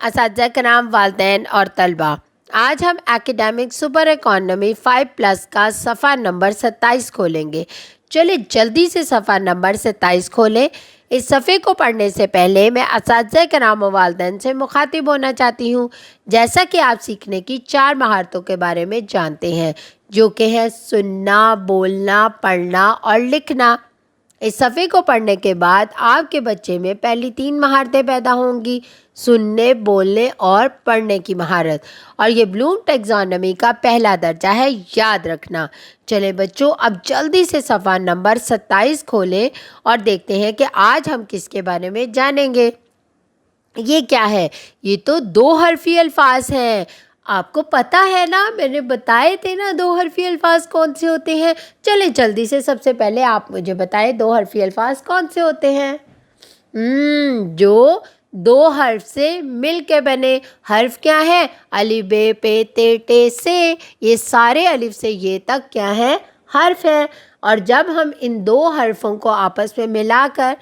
اساتذہ کرام، والدین اور طلبہ۔ آج ہم ایکیڈیمک سپر اکانومی 5+ کا صفحہ نمبر 27 کھولیں گے۔ چلے جلدی سے صفحہ نمبر 27 کھولیں۔ اس صفحے کو پڑھنے سے پہلے میں اساتذہ کرام و والدین سے مخاطب ہونا چاہتی ہوں، جیسا کہ آپ سیکھنے کی 4 مہارتوں کے بارے میں جانتے ہیں، جو کہ ہیں سننا، بولنا، پڑھنا اور لکھنا۔ اس صفحے کو پڑھنے کے بعد آپ کے بچے میں پہلی 3 مہارتیں پیدا ہوں گی: سننے، بولنے اور پڑھنے کی مہارت، اور یہ بلوم ٹیکزانومی کا پہلا درجہ ہے، یاد رکھنا۔ چلے بچوں، اب جلدی سے صفحہ نمبر 27 کھولیں اور دیکھتے ہیں کہ آج ہم کس کے بارے میں جانیں گے۔ یہ کیا ہے؟ یہ تو 2 حرفی الفاظ ہیں۔ آپ کو پتہ ہے نا، میں نے بتائے تھے نا 2 حرفی الفاظ کون سے ہوتے ہیں۔ چلے جلدی سے سب سے پہلے آپ مجھے بتائیں 2 حرفی الفاظ کون سے ہوتے ہیں؟ جو 2 حرف سے مل کے بنے۔ حرف کیا ہے؟ الف، ب، پ، ت، ٹ، س۔ یہ سارے الف سے یہ تک کیا ہیں؟ حرف ہیں۔ اور جب ہم ان 2 حرفوں کو آپس میں ملا کر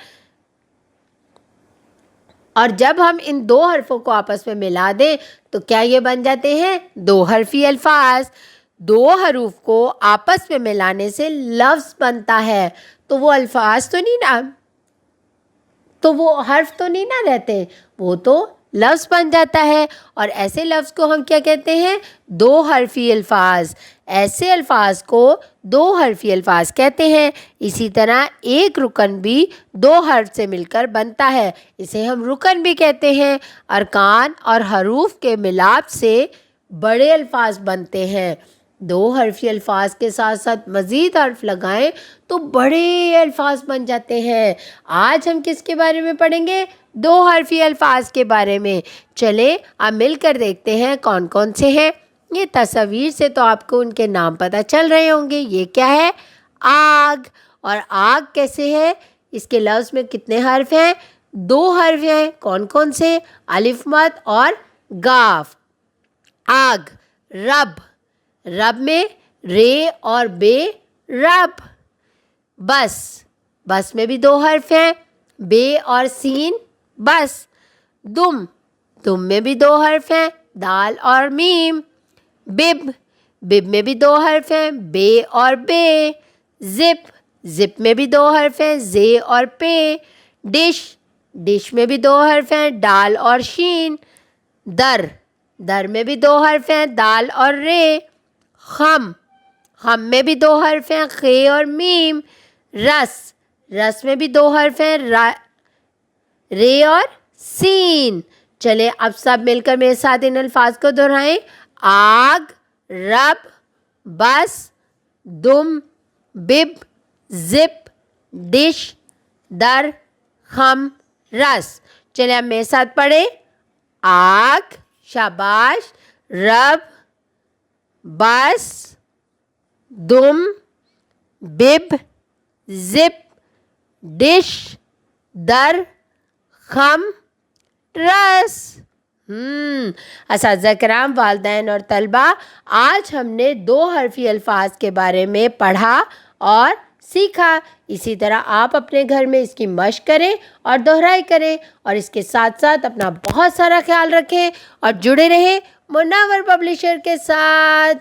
ملا دیں تو کیا یہ بن جاتے ہیں؟ 2 حرفی الفاظ۔ 2 حروف کو آپس میں ملانے سے لفظ بنتا ہے، تو وہ الفاظ تو نہیں نا، تو وہ حرف تو نہیں نا رہتے، وہ تو لفظ بن جاتا ہے۔ اور ایسے لفظ کو ہم کیا کہتے ہیں؟ 2 حرفی الفاظ۔ ایسے الفاظ کو 2 حرفی الفاظ کہتے ہیں۔ اسی طرح ایک رکن بھی 2 حرف سے مل کر بنتا ہے، اسے ہم رکن بھی کہتے ہیں۔ ارکان اور حروف کے ملاپ سے بڑے الفاظ بنتے ہیں۔ 2 حرفی الفاظ کے ساتھ ساتھ مزید حرف لگائیں تو بڑے الفاظ بن جاتے ہیں۔ آج ہم کس کے بارے میں پڑھیں گے؟ 2 حرفی الفاظ کے بارے میں۔ چلیں اب مل کر دیکھتے ہیں کون کون سے ہیں۔ یہ تصاویر سے تو آپ کو ان کے نام پتہ چل رہے ہوں گے۔ یہ کیا ہے؟ آگ۔ اور آگ کیسے ہے؟ اس کے لفظ میں کتنے حرف ہیں؟ 2 حرف ہیں۔ کون کون سے؟ الف مد اور گاف۔ آگ۔ رب۔ رب میں رے اور بے، رب۔ بس۔ بس میں بھی 2 حرف ہیں، بے اور سین، بس۔ دم۔ دم میں بھی 2 حرف ہیں، دال اور میم۔ بب۔ بب میں بھی 2 حرف ہیں، بے اور بے۔ زپ۔ زپ میں بھی 2 حرف ہیں، زے اور پے۔ ڈش۔ ڈش میں بھی 2 حرف ہیں، ڈال اور شین۔ در۔ در میں بھی 2 حرف ہیں، دال اور رے۔ خم۔ خم میں بھی 2 حرف ہیں، خے اور میم۔ رس۔ رس میں بھی 2 حرف ہیں، رے اور سین۔ چلے اب سب مل کر میرے ساتھ ان الفاظ کو دہرائیں: آگ، رب، بس، دم، بب، زپ، ڈش، در، خم، رس۔ چلے اب میرے ساتھ پڑھیں: آگ، شاباش، رب، بس، دم، بب، زپ، ڈش، در، خم، رس۔ اساتذہ کرام، والدین اور طلبہ، آج ہم نے 2 حرفی الفاظ کے بارے میں پڑھا اور سیکھا۔ اسی طرح آپ اپنے گھر میں اس کی مشق کریں اور دہرائی کریں، اور اس کے ساتھ ساتھ اپنا بہت سارا خیال رکھیں اور جڑے رہیں منور پبلشر کے ساتھ۔